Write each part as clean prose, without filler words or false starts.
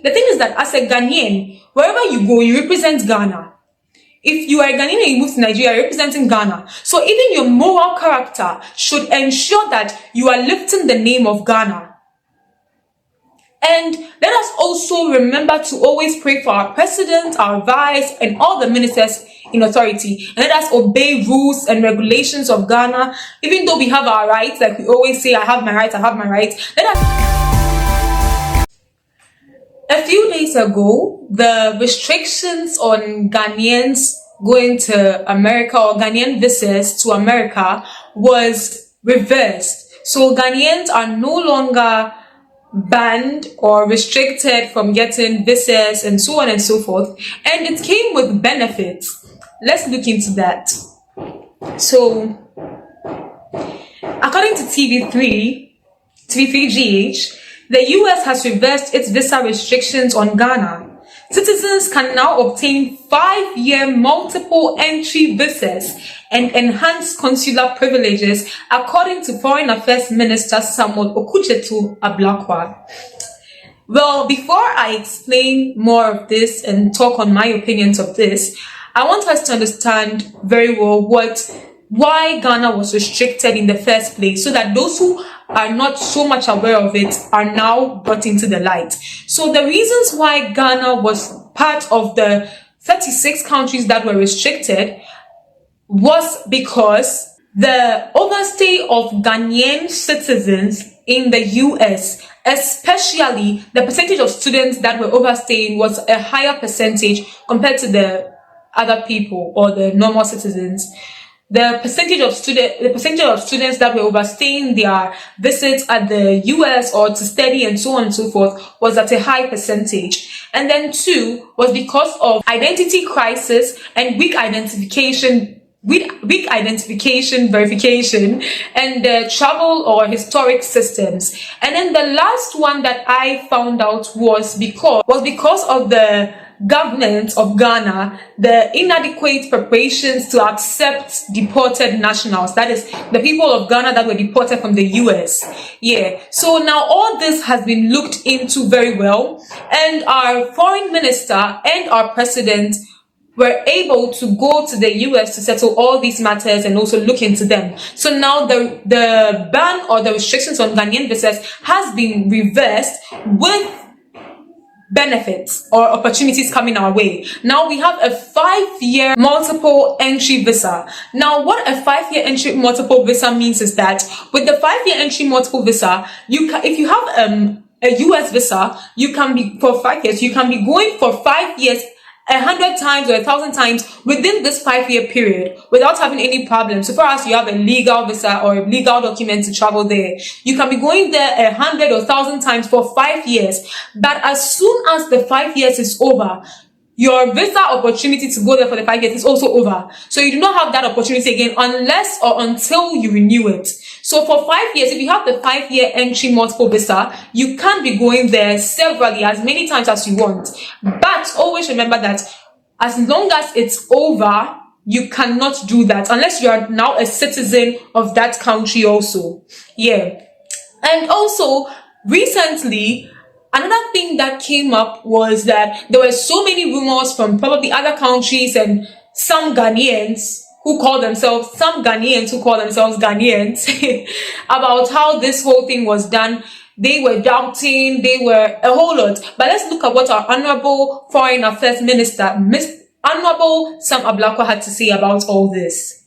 the thing is that as a Ghanaian, wherever you go, you represent Ghana. If you are a Ghanaian and you move to Nigeria, you're representing Ghana. So even your moral character should ensure that you are lifting the name of Ghana. And let us also remember to always pray for our president, our vice, and all the ministers in authority. And let us obey rules and regulations of Ghana. Even though we have our rights, like we always say, I have my rights, I have my rights. A few days ago, the restrictions on Ghanaians going to America or Ghanaian visas to America was reversed. So Ghanaians are no longer banned or restricted from getting visas and so on and so forth, and it came with benefits. Let's look into that. So according to TV3GH, the US has reversed its visa restrictions on Ghana. Citizens can now obtain 5-year multiple entry visas and enhanced consular privileges, according to Foreign Affairs Minister Samuel Okudzeto-Ablakwa. Well, before I explain more of this and talk on my opinions of this, I want us to understand very well why Ghana was restricted in the first place, so that those who are not so much aware of it are now brought into the light. So the reasons why Ghana was part of the 36 countries that were restricted was because the overstay of Ghanaian citizens in the US, especially the percentage of students that were overstaying, was a higher percentage compared to the other people or the normal citizens. The percentage of students that were overstaying their visits at the US or to study and so on and so forth was at a high percentage. And then 2 was because of identity crisis and weak identification verification and the travel or historic systems. And then the last one that I found out was because of the government of Ghana, the inadequate preparations to accept deported nationals, that is the people of Ghana that were deported from the US. Yeah, so now all this has been looked into very well, and our foreign minister and our president were able to go to the US to settle all these matters and also look into them. So now the ban or the restrictions on Ghanaian visas has been reversed with benefits or opportunities coming our way. Now we have a 5-year multiple entry visa. Now what a 5-year entry multiple visa means is that with the 5-year entry multiple visa, if you have a US visa, you can be for 5 years, you can be going for 5 years 100 times or 1,000 times within this 5-year period without having any problems. So far as you have a legal visa or a legal document to travel there, you can be going there 100 or 1,000 times for 5 years. But as soon as the 5 years is over, your visa opportunity to go there for the 5 years is also over. So you do not have that opportunity again unless or until you renew it. So for 5 years, if you have the 5-year entry multiple visa, you can be going there severally, as many times as you want. But always remember that as long as it's over, you cannot do that unless you are now a citizen of that country also. Yeah. And also, recently, another thing that came up was that there were so many rumors from probably other countries and some Ghanaians who call themselves Ghanaians about how this whole thing was done. They were doubting, they were a whole lot. But let's look at what our Honorable Foreign Affairs Minister, Honorable Sam Ablakwa, had to say about all this.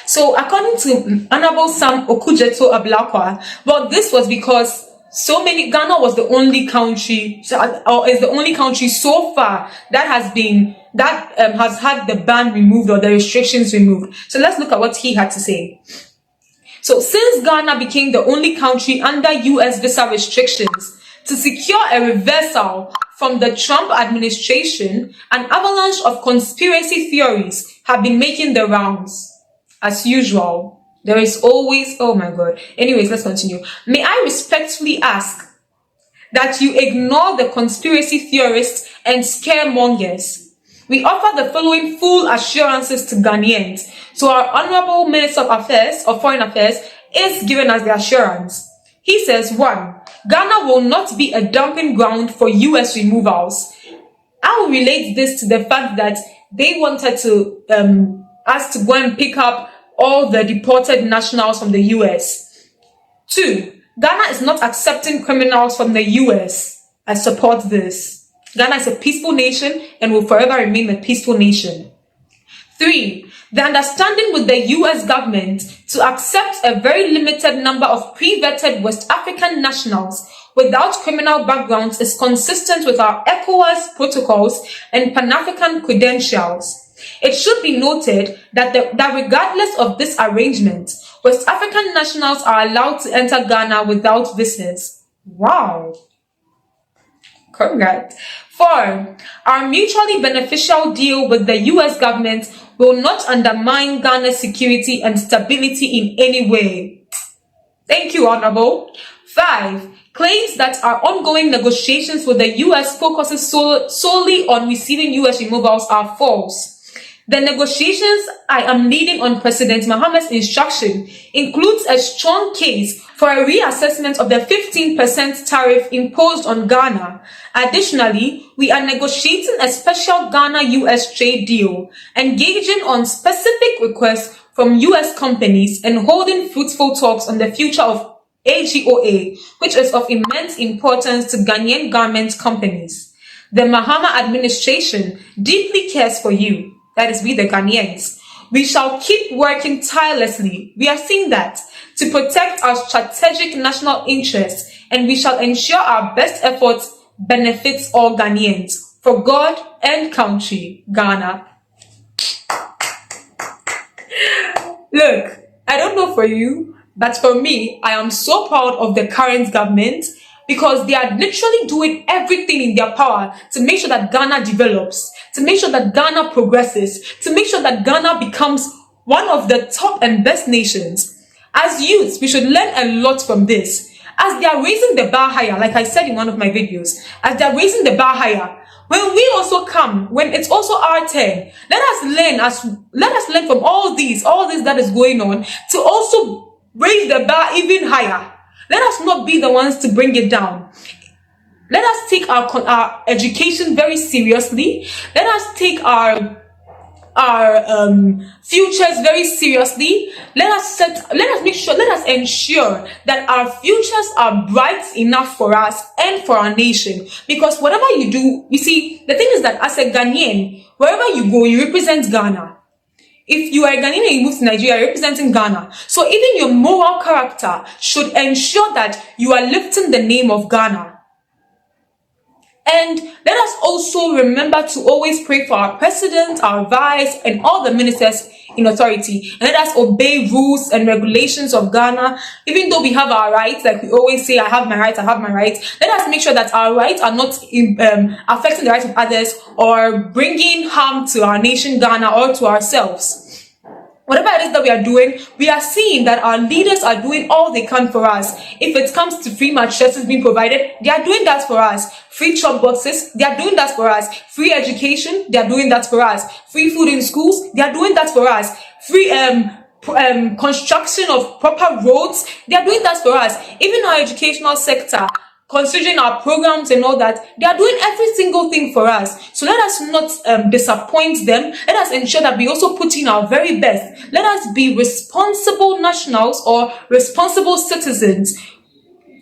So according to Honorable Sam Okudzeto-Ablakwa, well, this was because Ghana was the only country, or is the only country so far that has had the ban removed or the restrictions removed. So let's look at what he had to say. So since Ghana became the only country under US visa restrictions, to secure a reversal from the Trump administration, an avalanche of conspiracy theories have been making the rounds. As usual, there is always, oh my God. Anyways, let's continue. May I respectfully ask that you ignore the conspiracy theorists and scaremongers. We offer the following full assurances to Ghanaians. So our Honorable Minister of Foreign Affairs is giving us the assurance. He says, 1, Ghana will not be a dumping ground for US removals. I will relate this to the fact that they wanted to us to go and pick up all the deported nationals from the US. 2. Ghana is not accepting criminals from the US. I support this. Ghana is a peaceful nation and will forever remain a peaceful nation. 3. The understanding with the US government to accept a very limited number of pre-vetted West African nationals without criminal backgrounds is consistent with our ECOWAS protocols and Pan-African credentials. It should be noted that regardless of this arrangement, West African nationals are allowed to enter Ghana without visas. Wow. Correct. 4. Our mutually beneficial deal with the US government will not undermine Ghana's security and stability in any way. Thank you, Honorable. 5. Claims that our ongoing negotiations with the US focuses solely on receiving US removals are false. The negotiations I am leading on President Mohammed's instruction includes a strong case for a reassessment of the 15% tariff imposed on Ghana. Additionally, we are negotiating a special Ghana-US trade deal, engaging on specific requests from US companies and holding fruitful talks on the future of AGOA, which is of immense importance to Ghanaian garment companies. The Mahama administration deeply cares for you. That is, we the Ghanaians. We shall keep working tirelessly. We are seeing that to protect our strategic national interests, and we shall ensure our best efforts benefits all Ghanaians. For God and country, Ghana. Look, I don't know for you, but for me, I am so proud of the current government because they are literally doing everything in their power to make sure that Ghana develops, to make sure that Ghana progresses, to make sure that Ghana becomes one of the top and best nations. As youths, we should learn a lot from this. As they are raising the bar higher, like I said in one of my videos, as they are raising the bar higher, when we also come, when it's also our turn, let us learn from all this that is going on to also raise the bar even higher. Let us not be the ones to bring it down. Let us take our education very seriously. Let us take our futures very seriously. Let us ensure that our futures are bright enough for us and for our nation. Because whatever you do, you see, the thing is that as a Ghanaian, wherever you go, you represent Ghana. If you are a Ghanaian and you move to Nigeria, you're representing Ghana. So even your moral character should ensure that you are lifting the name of Ghana. And let us also remember to always pray for our president, our vice, and all the ministers in authority. And let us obey rules and regulations of Ghana. Even though we have our rights, like we always say, I have my rights, I have my rights. Let us make sure that our rights are not affecting the rights of others or bringing harm to our nation, Ghana, or to ourselves. Whatever it is that we are doing, we are seeing that our leaders are doing all they can for us. If it comes to free mattresses being provided, they are doing that for us. Free chop boxes, they are doing that for us. Free education, they are doing that for us. Free food in schools, they are doing that for us. Free construction of proper roads, they are doing that for us. Even our educational sector, considering our programs and all that, they are doing every single thing for us. So let us not disappoint them. Let us ensure that we also put in our very best. Let us be responsible nationals or responsible citizens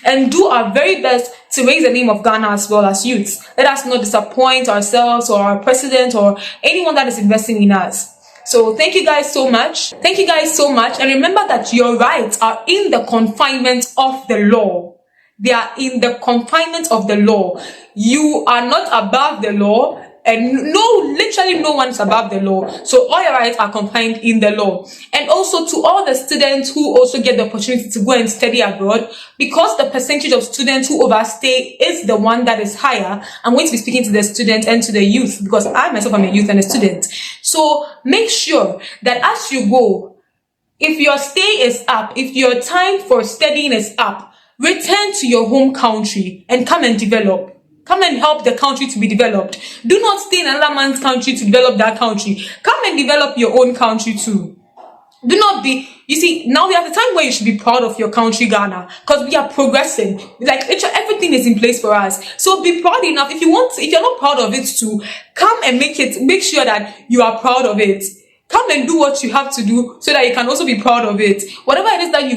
and do our very best to raise the name of Ghana as well as youths. Let us not disappoint ourselves or our president or anyone that is investing in us. So thank you guys so much. Thank you guys so much. And remember that your rights are in the confinement of the law. They are in the confinement of the law. You are not above the law, and literally no one is above the law. So all your rights are confined in the law. And also to all the students who also get the opportunity to go and study abroad, because the percentage of students who overstay is the one that is higher, I'm going to be speaking to the students and to the youth, because I myself am a youth and a student. So make sure that as you go, if your stay is up, if your time for studying is up, return to your home country and come and develop. Come and help the country to be developed. Do not stay in another man's country to develop that country. Come and develop your own country too. Do not be, you see, now we have the time where you should be proud of your country, Ghana, because we are progressing. Like, everything is in place for us. So be proud enough. If you're not proud of it too, come and make sure that you are proud of it. Come and do what you have to do so that you can also be proud of it. Whatever it is that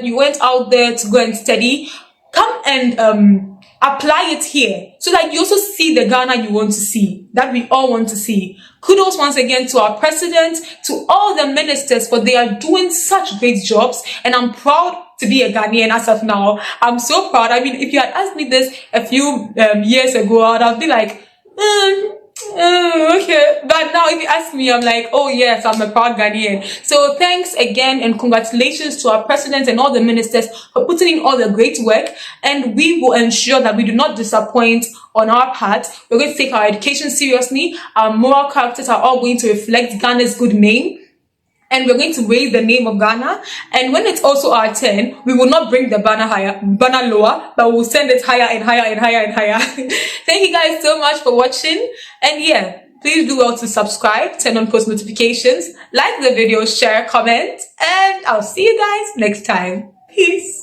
you went out there to go and study, come and apply it here so that you also see the Ghana you want to see, that we all want to see. Kudos once again to our president, to all the ministers, for they are doing such great jobs, and I'm proud to be a Ghanaian as of now. I'm so proud. I mean, if you had asked me this a few years ago, I'd be like, okay. But now if you ask me, I'm like, oh yes, I'm a proud Ghanaian. So thanks again and congratulations to our president and all the ministers for putting in all the great work, and we will ensure that we do not disappoint on our part. We're going to take our education seriously. Our moral characters are all going to reflect Ghana's good name, and we're going to raise the name of Ghana. And when it's also our turn, we will not bring the banner lower, but we'll send it higher and higher and higher and higher. Thank you guys so much for watching. And yeah, please do well to subscribe, turn on post notifications, like the video, share, comment, and I'll see you guys next time. Peace.